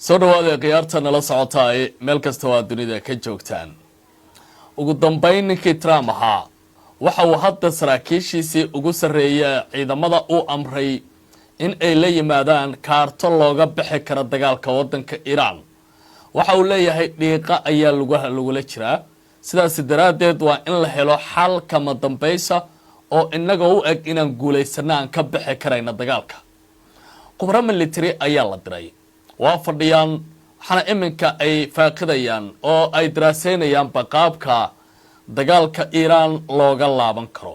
soo dhawaada khiyaarta nala socotaay meel kasta oo dunida ka joogtaan. ugu dambeyn ninkii Trump ahaa waxa uu hadda saraakiishiisii ugu sareeyay ciidamada uu amray in ay la yimaadaan kaarto looga bixi karo dagaalka wadanka Iran. waxa uu leeyahay dhiiqa ayaa lagula jiraa, sidaas daraadeed waa in la helo xal kama dambaysa oo inaga u eg inaan guuleysanaan ka bixi karayna dagaalka. khubaro military ayaa la diray, waa fadhiyaan waxana iminka ay faaqidayaan oo ay daraaseynayaan qaabka dagaalka Iran looga laaban karo.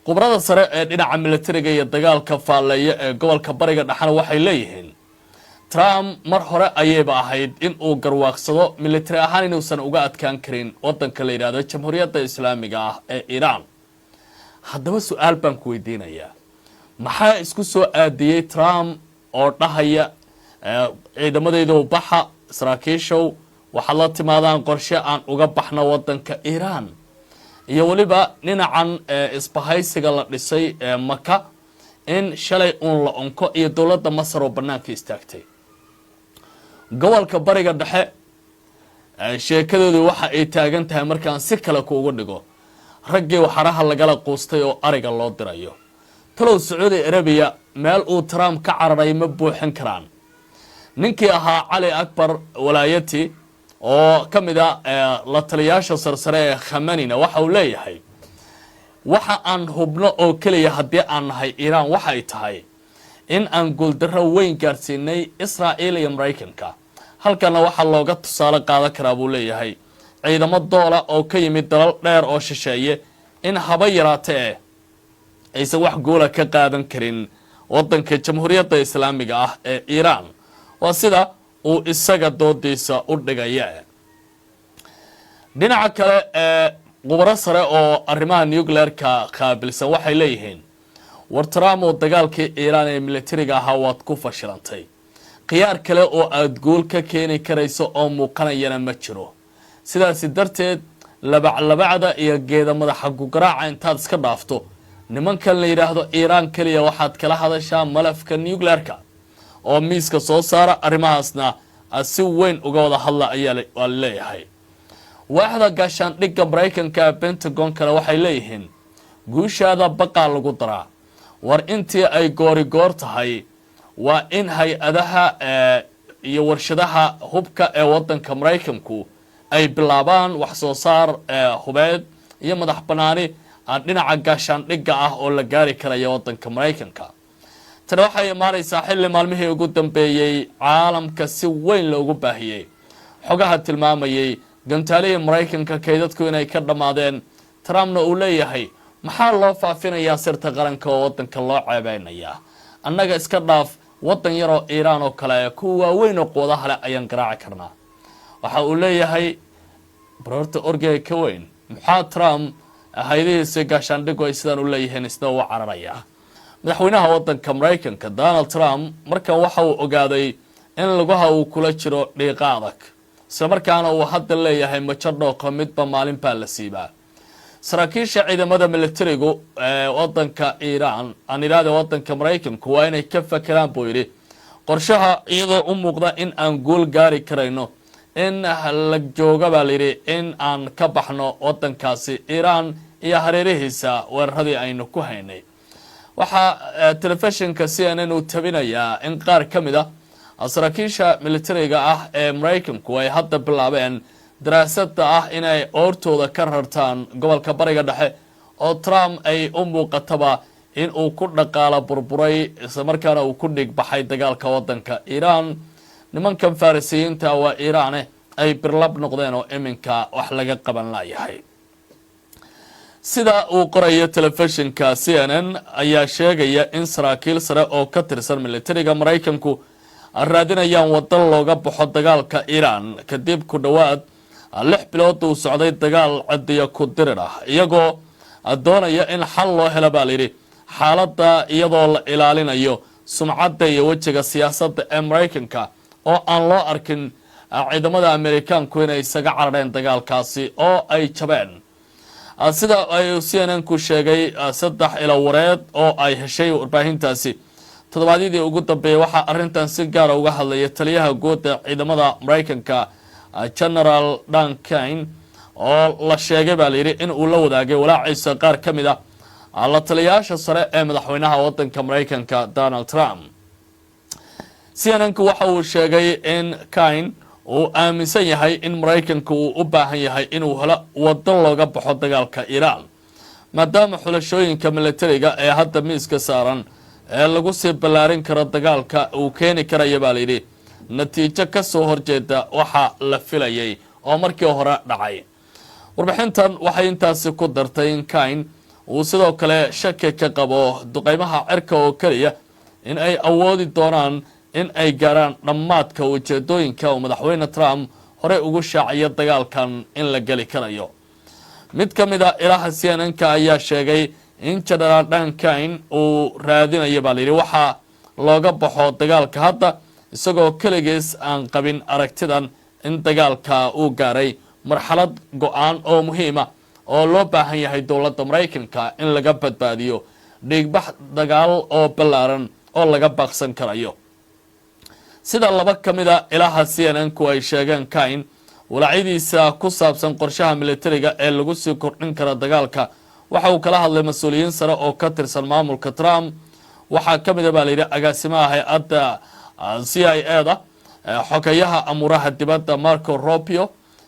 khubarada sare ee dhinaca militariga iyo dagaalka faaleeya ee gobolka bariga dhaxana waxay leeyihiin Trump mar hore ayayba ahayd in uu garwaaqsado military ahaan inuusan uga adkaan karin wadanka la yiraahdo Jamhuuriyadda Islaamiga ah ee Iran. haddaba su'aal baan ku weydiinayaa, maxaa isku soo aadiyay Trump oo dhahaya ciidamadayda baxa saraakiishow waxa la timaadaan qorshe aan uga baxno wadanka Iran, iyo waliba dhinacan isbahaysiga la dhisay Maka in shalay la onko iyo dawladda Masar oo banaanka istaagtay. gobolka bariga dhexe sheekadoodu waxa ay taagan tahay markaan si kale kuugu dhigo raggii waxaraha lagala quustay oo ariga loo dirayo. talow Saudi Arabia meel uu Trump ka cararay ma buuxin karaan. ninkii ahaa Ali Akbar walaayati oo kamida la taliyaasha sarsare ee Khamenei waxa uu leeyahay waxa aan hubno oo kaliya hadii aan nahay Iran waxa ay tahay in aan guuldarro weyn gaarsiinay Israa'iil iyo Mareykanka. halkana waxa looga tusaale qaadan karaa buu leeyahay ciidamo doola oo ka yimid dalal dheer oo shisheeye in haba yaraatee aysan wax guula ka qaadan karin wadanka Jamhuuriyadda Islaamiga ah ee Iran. waa sida uu isaga doodiisa u dhigaya. dhinaca kale khubaro sare oo arrimaha nuclear-ka qaabilsan waxay leeyihiin war Trump oo dagaalkii Iran ee militariga ahaa waad ku fashilantay, khiyaar kale oo aad guul ka keeni karayso oo muuqanayana ma jiro. sidaas darteed labacda iyo geeda madaxa gugaraaca intaad iska dhaafto nimankan la yiraahdo Iran kaliya waxaad kala hadashaa malafka nuclear-ka oo miiska soo saara arrimahaasna si weyn uga wada hadla ayaa leeyahay. waaxda gaashaandhigga Mareykanka Pentagon kale waxay leeyihiin guushaada baqaa lagu daraa. war intii ay goor tahay waa in hay-adaha iyo warshadaha hubka ee wadanka Mareykanku ay bilaabaan wax soo saar hubeed iyo madax banaani dhinaca gaashaandhigga ah oo la gaari karayo wadanka Mareykanka. tani waxay imaanaysaa xilli maalmihii ugu dambeeyay caalamka si weyn loogu baahiyay xogaha tilmaamayay gantaalihii Mareykanka kaydadku inay ka dhamaadeen. Trumpna uu leeyahay maxaa loo faafinayaa sirta qaranka oo wadanka loo ceebeynayaa, annaga iska dhaaf wadan yar oo Iran oo kale kuwa waaweyn oo quwadaha leh ayaan garaaci karnaa. waxa uu leeyahay barorta orgey ka weyn maxaa Trump hay'adihiisa gaashaandhiggu ay sidaan u leeyihiin isna u cararaya. madaxweynaha wadanka Mareykanka Donald Trump markan waxa uu ogaaday in lugaha uu kula jiro dhiiqa adag, isla markaana uu hadda leeyahay majadhooqa midba maalin baa la siibaa. saraakiisha ciidamada militarigu wadanka Iran aan iraado wadanka Mareykanku waa inay ka fakeraan buu yiri qorshaha iyadoo u muuqda in aan guul gaari karayno in la jooga baa yiri in aan ka baxno wadankaasi Iran iyo hareerihiisa weeraradii aynu ku haynay. waxa telefishinka CNN uu tabinayaa in qaar kamid ah saraakiisha militariga ah ee Mareykanku ay hadda bilaabeen daraasada ah inay oortooda ka rartaan gobolka bariga dhexe oo Trump ay u muuqataba in uu ku dhaqaala burburay isla markaana uu ku dhig baxay dagaalka wadanka Iran. nimankan farisiyiinta waa Iran ay birlab noqdeen oo iminka wax laga qaban laayahay. sida uu qorayo telefishinka CNN ayaa sheegaya in saraakiil sare oo ka tirsan militariga Mareykanku raadinayaan wadan looga baxo dagaalka Iran kadib ku dhawaad 6 bilood uu socday dagaal cadiya ku dirir ah, iyagoo doonaya in xal loo helo baa yiri xaaladda iyadoo la ilaalinayo sumcadda iyo wajiga siyaasadda ee Mareykanka oo aan loo arkin ciidamada Ameerikaanku inay isaga carareen dagaalkaasi oo ay jabeen. sida ay CNN ku sheegay 3 ilo wareed oo ay heshay warbaahintaasi toddobaadyadii ugu dambeeyay waxaa arrintan si gaara uga hadlaya taliyaha guud ee ciidamada Mareykanka General Dan Kane oo la sheegay baa layidhi in uu la wadaagay walaaciisa qaar ka mid ah la taliyayaasha sare ee madaxweynaha waddanka Mareykanka Donald Trump. CNN-ku waxa uu sheegay in Kane uu aaminsan yahay in Mareykanku uu u baahan yahay inuu helo waddo looga baxo dagaalka Iran maadaama xulashooyinka militariga ee hadda miiska saaran ee lagu sii ballaarin karo dagaalka uu keeni karaya baa layidhi natiijo ka soo horjeeda waxa la filayay oo markii hore dhacay. warbixintan waxay intaasi ku dartay in Kane uu sidoo kale shaki ka qabo duqeymaha cirka oo kaliya in ay awoodi doonaan in ay gaaraan dhammaadka ujeedooyinka uu madaxweyne Trump hore ugu shaaciyay dagaalkan in la gali karayo. mid ka mid ah ilaha CNN-ka ayaa sheegay in General Dan Kane uu raadinayo baa layidhi waxa looga baxo dagaalka hadda isagoo kaligiis aan qabin aragtidan in dagaalka uu gaaray marxalad go-aan oo muhiima oo loo baahan yahay dowladda Mareykanka in laga badbaadiyo dhiigbax dagaal oo ballaaran oo laga baaqsan karayo. sida laba ka mid ah ilaha CNN-ku ay sheegeen Kane walaacidiisa ku saabsan qorshaha militariga ee lagu sii kordhin karo dagaalka waxa uu kala hadlay mas-uuliyiin sare oo ka tirsan maamulka Trump. waxaa ka mid ah baa layidhi agaasimaha hay-adda CIA-da xogayaha amuraha dibadda Marco Rubio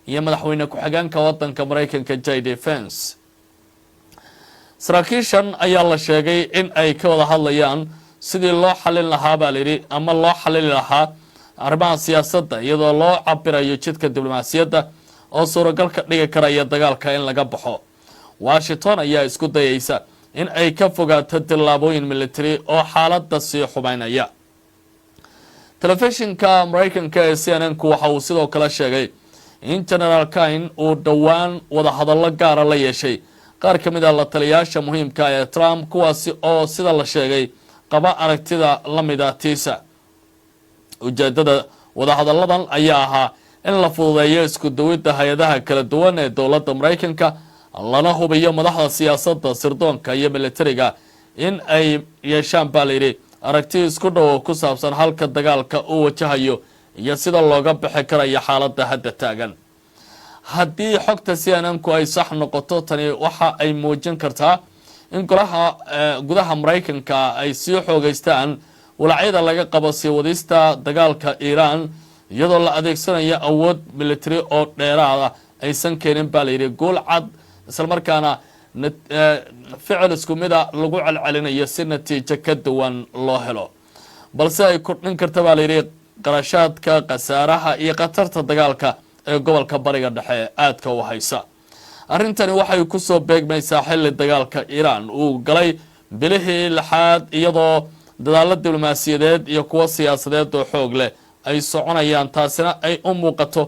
iyo madaxweyne ku-xigeenka waddanka Mareykanka JD Vance. saraakiishan ayaa la sheegay in ay ka wada hadlayaan sidii loo xalin lahaa baa layidhi ama loo xalili lahaa arrimaha siyaasadda iyadoo loo cabirayo jidka diblomaasiyadda oo suuragal ka dhigi karaya dagaalka in laga baxo. Washington ayaa isku dayaysa in ay ka fogaato tillaabooyin militari oo xaaladda sii xumaynaya. telefishinka Mareykanka ee CNN-ku waxa uu sidoo kale sheegay in General Kane uu dhowaan wada hadallo gaara la yeeshay qaar ka mid ah la taliyayaasha muhiimka ee Trump kuwaasi oo sida la sheegay qaba aragtida la mid ah tiisa. ujeedada wada hadalladan ayaa ahaa in la fududeeyo isku dawidda hay-adaha kala duwan ee dowladda Mareykanka lana hubiyo madaxda siyaasadda sirdoonka iyo militariga in ay yeeshaan baa layidhi aragti isku dhow ku saabsan halka dagaalka uu wajahayo iyo sida looga bixi karayo xaaladda hadda taagan. haddii xogta CNN-ku ay sax noqoto tani waxa ay muujin kartaa in gudaha Mareykanka ay sii xoogeystaan walaacyada laga qabo sii wadista dagaalka Iran iyadoo la adeegsanayo awood militari oo dheeraada aysan keenin baa layidhi gool cad isla markaana ficil isku mid ah lagu celcelinayo si natiijo ka duwan loo helo balse ay kordhin karta baa layidhi qarashaadka khasaaraha iyo khatarta dagaalka ee gobolka bariga dhexe aadka u haysa. arrintani waxay ku soo beegmaysaa xilli dagaalka Iran uu galay bilihii lixaad iyadoo dadaalo diblomaasiyadeed iyo kuwa siyaasadeed oo xoog leh ay soconayaan taasina ay u muuqato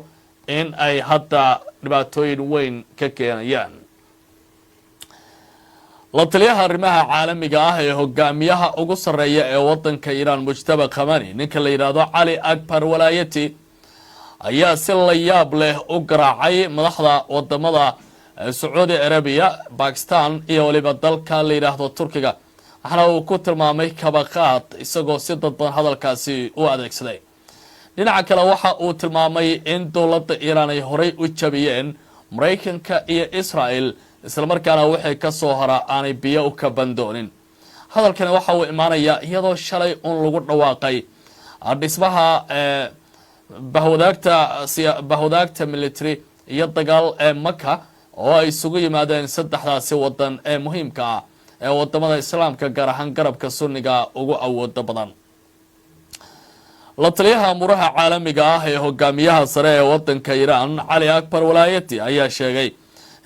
in ay hadda dhibaatooyin weyn ka keenayaan. la taliyaha arrimaha caalamiga ah ee hogaamiyaha ugu sarreeya ee waddanka Iran Mujtaba Khamenei ninka la yiraahdo Ali Akbar Walayati ayaa si la yaab leh u garaacay madaxda wadamada Saudi Arabia, Pakistan iyo waliba dalka la yiraahdo Turkiga waxaana uu ku tilmaamay kabaqaad isagoo si dadban hadalkaasi u adeegsaday. dhinaca kale waxa uu tilmaamay in dowladda Iran ay horey u jabiyeen Mareykanka iyo Israel isla markaana wixii ka soo hara aanay biyo u ka bandoonin. hadalkani waxa uu imaanaya iyadoo shalay lagu dhawaaqay dhismaha bahwadaagta military iyo dagaal ee Maka oo ay isugu yimaadeen saddexdaasi wadan ee muhiimka ah ee wadamada islaamka gaar ahaan garabka sunniga ugu awooda badan. la taliyaha amuraha caalamiga ah ee hogaamiyaha sare ee waddanka Iran Ali Akbar Walayati ayaa sheegay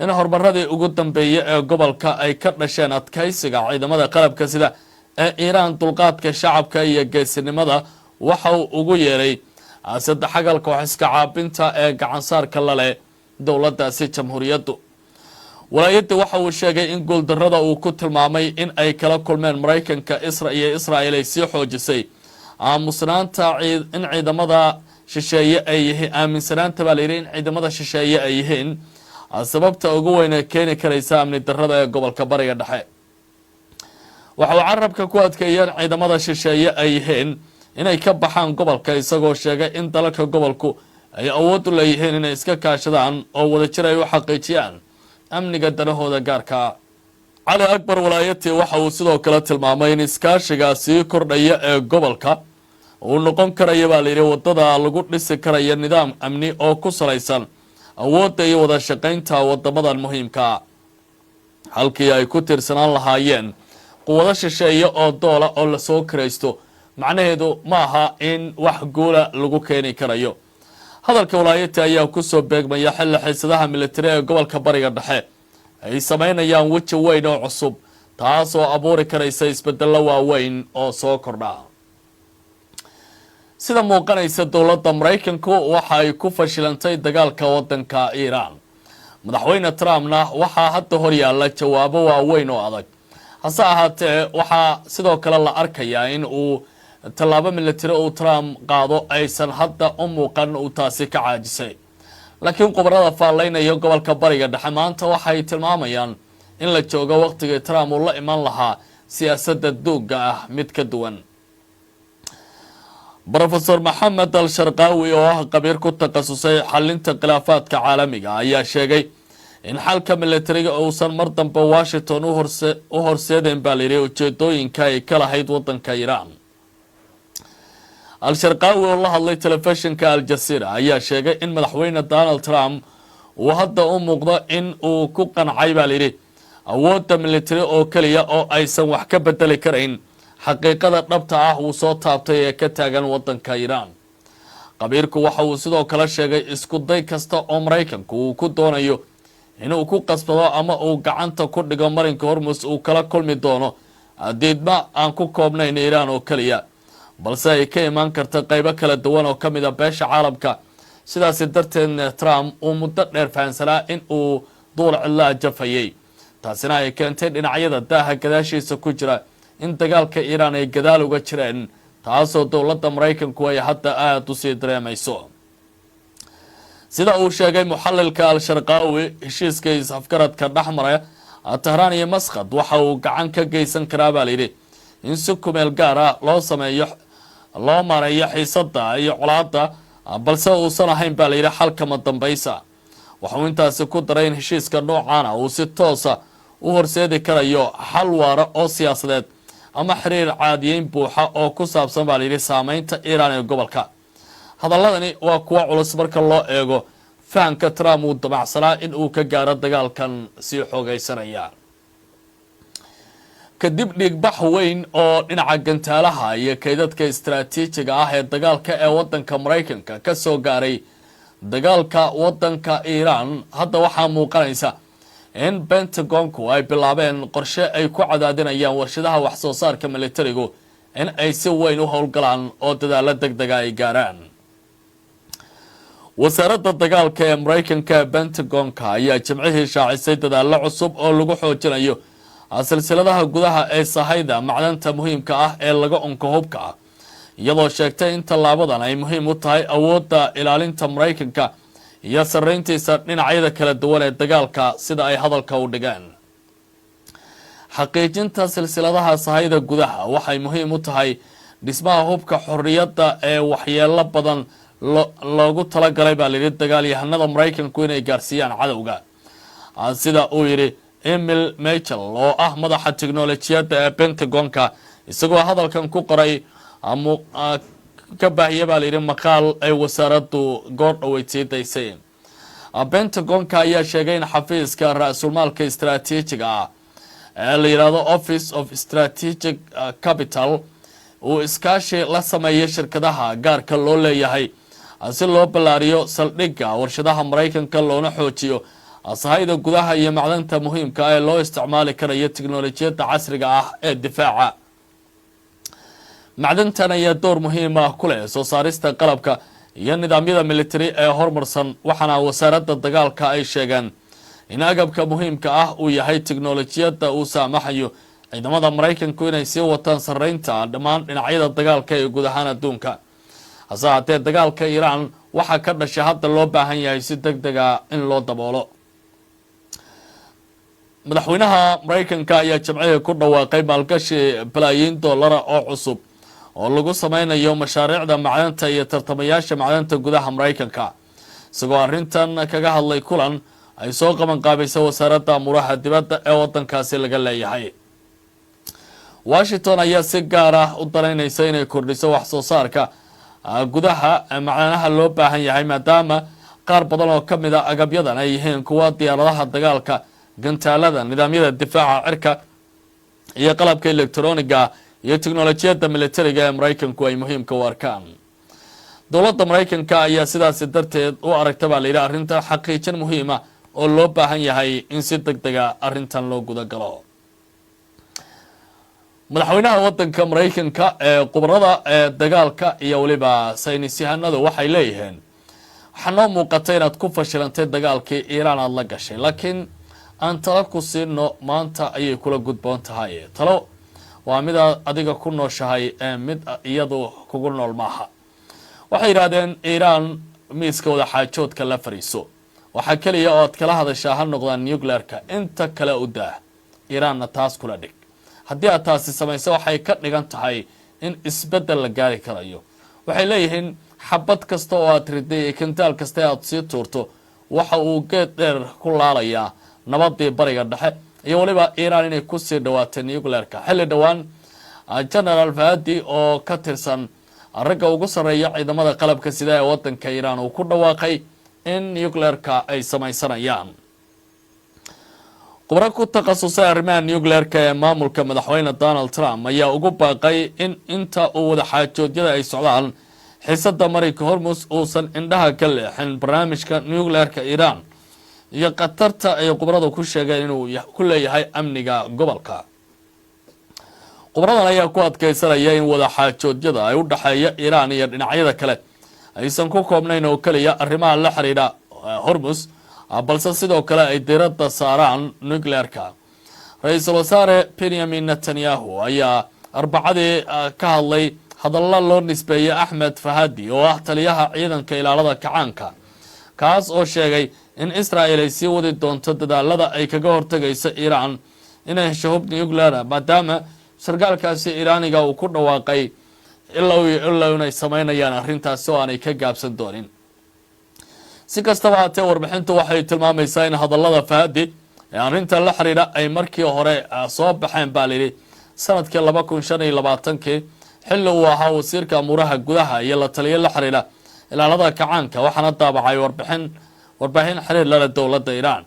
in horumaradii ugu dambeeyay ee gobolka ay ka dhasheen adkaysiga ciidamada qalabka sida ee Iran dulqaadka shacabka iyo geesinimada waxa uu ugu yeeray saddex xagalka wax iska caabinta ee gacan saarka la leh dowladdaasi jamhuuriyaddu. Walayati waxa uu sheegay in guuldarrada uu ku tilmaamay in ay kala kulmeen Mareykanka iyo Israel ay sii xoojisay aamusnaanta in ciidamada shisheeye ay yihiin aaminsanaanta baa layidhi in ciidamada shisheeye ay yihiin sababta ugu weyn ee keeni karaysa amni darrada ee gobolka bariga dhexe. waxa uu carabka ku adkeeyeen ciidamada shisheeye ay yihiin inay ka baxaan gobolka isagoo sheegay in dalalka gobolku ay awood u leeyihiin inay iska kaashadaan oo wadajir ay u xaqiijiyaan amniga danahooda gaarka. cali akbar walaayati waxa uu sidoo kale tilmaamay in iskaashiga sii kordhaya ee gobolka uu noqon karaya baa layidhi wadada lagu dhisi karaya nidaam amni oo ku salaysan awoodda iyo wada shaqaynta wadamadan muhiimka halkii ay ku tirsanaan lahaayeen quwado shisheeye oo doola oo lasoo kiraysto macnaheedu ma aha in wax guula lagu keeni karayo. hadalka walaayati ayaa kusoo beegmaya xilli xiisadaha militari ee gobolka bariga dhexe ay sameynayaan weji weyn oo cusub taas oo abuuri karaysa isbedelo waaweyn oo soo kordha. sida muuqanaysa dowladda maraykanku waxa ay ku fashilantay dagaalka wadanka Iiraan. madaxweyne Trumpna waxaa hadda hor yaalla jawaabo waaweyn oo adag. hase ahaatee waxaa sidoo kale la arkayaa in uu tallaabo militari uu Trump qaado aysan hadda u muuqan uu taasi ka caajisay. laakiin khubarada faallaynaya gobolka bariga dhexe maanta waxay tilmaamayaan in la joogo waqtigii Trump uu la iman lahaa siyaasadda duuga ah mid ka duwan. Professor Maxamed al-Sharqawi oo ah qabiir ku takhasusay xalinta khilaafaadka caalamiga ayaa sheegay in xalka militariga uusan mar dambe Washington u horseedeen baa layidhi ujeedooyinka ay ka lahayd wadanka Iiraan. al-Sharqawi oo la hadlay telefishinka Al Jazeera ayaa sheegay in madaxweyne Donald Trump uu hadda u muuqdo in uu ku qancay baa layidhi awoodda militari oo kaliya oo aysan wax ka bedeli karayn xaqiiqada dhabta ah uu soo taabtay ee ka taagan wadanka Iiraan. qabiirku waxa uu sidoo kale sheegay isku day kasta oo Maraykanku uu ku doonayo inuu ku qasbado ama uu gacanta ku dhigo marinka Hormuz uu kala kulmi doono diidma aan ku koobnayn Iiraan oo kaliya balse ay ka imaan karta qaybo kala duwan oo ka mid ah beesha caalamka. sidaas darteedna Trump uu muddo dheer fahansanaa in uu duul cidla jafayay taasina ay keentay dhinacyada daaha gadaashiisa ku jira in dagaalka Iiraan ay gadaal uga jireen taasoo dowladda Maraykanku ay hadda aad u sii dareemayso. sida uu sheegay muxallilka al-Sharqawi heshiiska is-afgaradka dhexmara Tehran iyo Masqad waxa uu gacan ka geysan karaa baa layidhi in si kumeel gaar ah loo maareeyo xiisada iyo colaada balse uusan ahayn baa layidhi xalka madambaysa. waxuu intaasi ku daray in heshiiska noocaana uu si toosa u horseedi karayo xal waara oo siyaasadeed ama xiriir caadiyeyn buuxa oo ku saabsan baa layidhi saameynta Iiraan ee gobolka. hadaladani waa kuwa culus marka loo eego fahanka Trump uu dabacsanaa in uu ka gaaro dagaalkan sii xoogaysanaya. kadib dhiigbax weyn oo dhinaca gantaalaha iyo kaydadka istaraatiijiga ah ee dagaalka ee wadanka Maraykanka ka soo gaaray dagaalka wadanka Iiraan hadda waxaa muuqanaysa in Pentagonku ay bilaabeen qorshe ay ku cadaadinayaan warshadaha wax soo saarka militarigu in ay si weyn u howlgalaan oo dadaalo degdega ay gaaraan. wasaaradda dagaalka ee Maraykanka Pentagonka ayaa jimcihii shaacisay dadaalo cusub oo lagu xoojinayo silsiladaha gudaha ee sahayda macdanta muhiimka ah ee laga unka hubka ah iyadoo sheegtay in tallaabadan ay muhiim u tahay awoodda ilaalinta Maraykanka iyo sarreyntiisa dhinacyada kala duwan ee dagaalka sida ay hadalka u dhigeen. xaqiijinta silsiladaha sahayda gudaha waxay muhiim u tahay dhismaha hubka xorriyadda ee waxyeelo badan loogu talagalay baa layidhi dagaalyahanada Maraykanku inay gaarsiiyaan cadowga. sida uu yidhi Emil Mitchell oo ah madaxa tiknoolajiyadda ee Pentagonka isagoo hadalkan ku qoray ka baahiya baa layidhi maqaal ay wasaaraddu goor dhaweysay daysay. Pentagonka ayaa sheegay in xafiiska ra-iisulmaalka istaraatiijiga ah ee la yidhaahdo Office of Strategic Capital uu iskaashi la sameeyay shirkadaha gaarka loo leeyahay si loo ballaariyo saldhigga warshadaha Maraykanka loona xoojiyo sahayda gudaha iyo macdanta muhiimka ah ee loo isticmaali karayo tiknoolajiyadda casriga ah ee difaaca. macdantan ayaa door muhiim ah ku leh soo saarista qalabka iyo nidaamyada militari ee horumarsan waxaana wasaaradda dagaalka ay sheegeen in agabka muhiimka ah uu yahay tiknoolajiyadda uu saamaxayo ciidamada Maraykanku inay sii wataan sarreynta dhammaan dhinacyada dagaalka ee guud ahaan adduunka. hase haatee dagaalka Iiraan waxaa ka dhashay hadda loo baahan yahay si degdeg ah in loo daboolo. madaxweynaha Mareykanka ayaa jimcihii ku dhawaaqay maalgashi balaayiin dollar oo cusub oo lagu sameynayo mashaariicda macdanta iyo tartamayaasha macdanta gudaha Mareykanka isagoo arrintan kaga hadlay kulan ay soo qaban qaabayso wasaaradda amuraha dibadda ee wadankaasi laga leeyahay. Washington ayaa si gaar ah u danaynaysa inay kordhiso wax soo saarka gudaha macdanaha loo baahan yahay maadaama qaar badan oo kamid ah agabyadan ay yihiin kuwa diyaaradaha dagaalka gantaalada nidaamyada difaaca cirka iyo qalabka elektarooniga iyo tiknoolajiyada militariga ee Mareykanku ay muhiimka u arkaan. dowladda Mareykanka ayaa sidaas darteed u aragtay baa leeyahay arrintan xaqiijin muhiim ah oo loo baahan yahay in si degdeg ah arrintan loo guda galo. madaxweynaha wadanka Mareykanka ee qubarada dagaalka iyo waliba saynisyahanadu waxay leeyihiin waxaa muuqata inaad ku fashilantay dagaalkii Iiraan aad la gashay laakiin aan talo ku siino maanta ayay kula gudboon tahay. talo waa mid adiga ku nooshahay mid iyadu kugu nool maaha. waxay yiraahdeen Iiraan miiska wada xaajoodka la fariiso waxa kaliya oo aad kala hadashaa ha noqdaan nuclearka inta kale u daa Iiraanna taas kula dhig. haddii aad taasi samayso waxay ka dhigan tahay in isbedel la gaari karayo. waxay leeyihiin xabad kasta oo aad riday kantaal kasta aad sii tuurto waxa uu geed dheer ku laalayaa nabadii bariga dhexe iyo waliba Iiraan inay ku sii dhawaatay nuclearka. xilli dhawaan General Fahdi oo ka tirsan ragga ugu sareeya ciidamada qalabka sida ee wadanka Iiraan uu ku dhawaaqay in nuclearka ay samaysanayaan. khubaro ku takhasusay arrimaha nuclearka ee maamulka madaxweyne Donald Trump ayaa ugu baaqay in inta uu wada xaajoodyada ay socdaan xiisada Marinka Hormuz uusan indhaha ka leexin barnaamijka nuclearka Iiraan iyo qatarta ay khubaradu ku sheegeen inuu ku leeyahay amniga gobolka. khubaradan ayaa ku adkeysanaya in wada xaajoodyada ay u dhaxeeya Iiraan iyo dhinacyada kale aysan ku koobnayn oo kaliya arrimaha la xiriira Hormuz balse sidoo kale ay diiradda saaraan nuclearka. ra'iisul wasaare Benjamin Netanyahu ayaa arbacadii ka hadlay hadallo loo nisbeeyay Ahmed Fahdi oo ah taliyaha ciidanka ilaalada kacaanka kaas oo sheegay in Israel ay sii wadi doonto dadaalada ay kaga hortagayso Iiraan inay hesho hub nuclear maadaama sargaalkaasi Iiraaniga uu ku dhawaaqay ilaa inay sameynayaan arrintaas oo aanay ka gaabsan doonin. si kastaba haatee warbixintu waxay tilmaamaysaa in hadallada Fahdi ee arrinta la xiriira ay markii hore soo baxeen baa leeyahay sanadkii 2025 xilli uu ahaa wasiirka amuraha gudaha iyo la taliye la xiriira ilaalada kacaanka waxaana daabacay warbixin xiriir la leh dowladda Iiraan.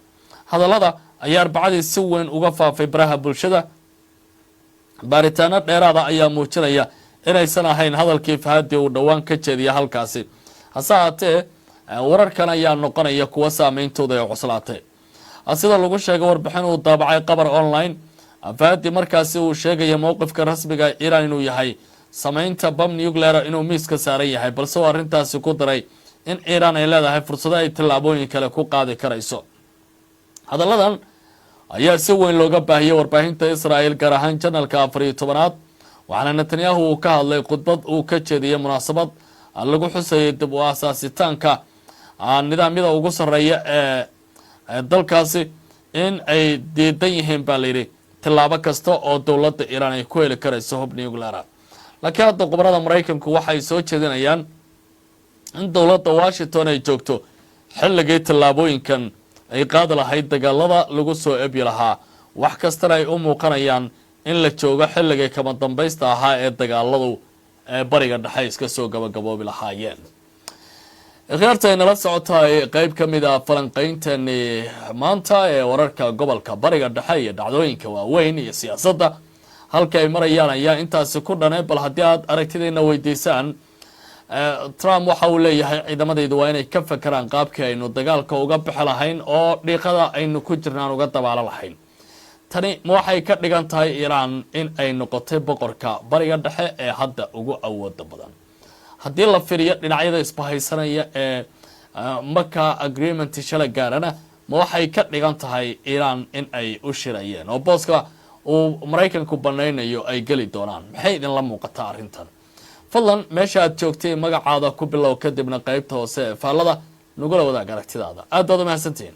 hadallada ayaa arbacadii si weyn uga faafay baraha bulshada. baaritaano dheeraada ayaa muujinaya inaysan ahayn hadalkii Fahdi uu dhawaan ka jeediyay halkaasi. hase haatee wararkan ayaa noqonaya kuwa saameyntooda ay cuslaatay. sida lagu sheegay warbixin uu daabacay qabar online Fahdi markaasi uu sheegay mowqifka rasmiga Iiraan inuu yahay sameynta bam nuclear inuu miiska saaran yahay balse arrintaasi ku daray in Iiraan ay leedahay fursado ay tallaabooyin kale ku qaadi karayso. hadalladan ayaa si weyn looga baahiyay warbaahinta Israel gaar ahaan janalka 14aad waxaana Netanyahu uu ka hadlay khudbad uu ka jeediyay munaasabad lagu xusayay dib u asaasitaanka nidaamyada ugu sareeya ee dalkaasi in ay diidan yihiin baa leeyahay tilaabo kasta oo dowladda Iiraan ay ku heli karayso hub nuclear. laakiin hadda khubarada Mareykanku waxay soo jeedinayaan in dowladda Washington ay joogto xilligii tilaabooyinkan ay qaad lahayd dagaalada lagu soo eebyi lahaa wax kastana ay u muuqanayaan in la joogo xilligii kama dambaysta ahaa ee dagaaladu bariga dhexe iska soo gabagaboobi lahaayeen. khiyaarta nala socotay qayb kamid ah falanqaynteeni maanta ee wararka gobolka bariga dhexe iyo dhacdooyinka waaweyn iyo siyaasadda halka ay marayaan ayaa intaasi ku dhanay. bal haddii aad aragtideena weydiisaan Trump waxa uu leeyahay ciidamadaydu waa inay ka fakaraan qaabkii aynu dagaalka uga bixi lahayn oo dhiiqada aynu ku jirnaan uga dabaalo lahayn. tani ma waxay ka dhigan tahay Iiraan in ay noqotay boqorka bariga dhexe ee hadda ugu awooda badan? haddii la fiiriyo dhinacyada isbahaysanaya ee Maka agreement shala gaarana ma waxay ka dhigan tahay Iiraan in ay u shirayeen oo booska uu Mareykanku banaynayo ay gali doonaan? maxay idin la muuqataa arrintan? fadlan meesha aad joogtay magacaada ku bilow kadibna qaybta hoose ee faallada nagula wadaag aragtidaada. aad baad u mahadsantihiin.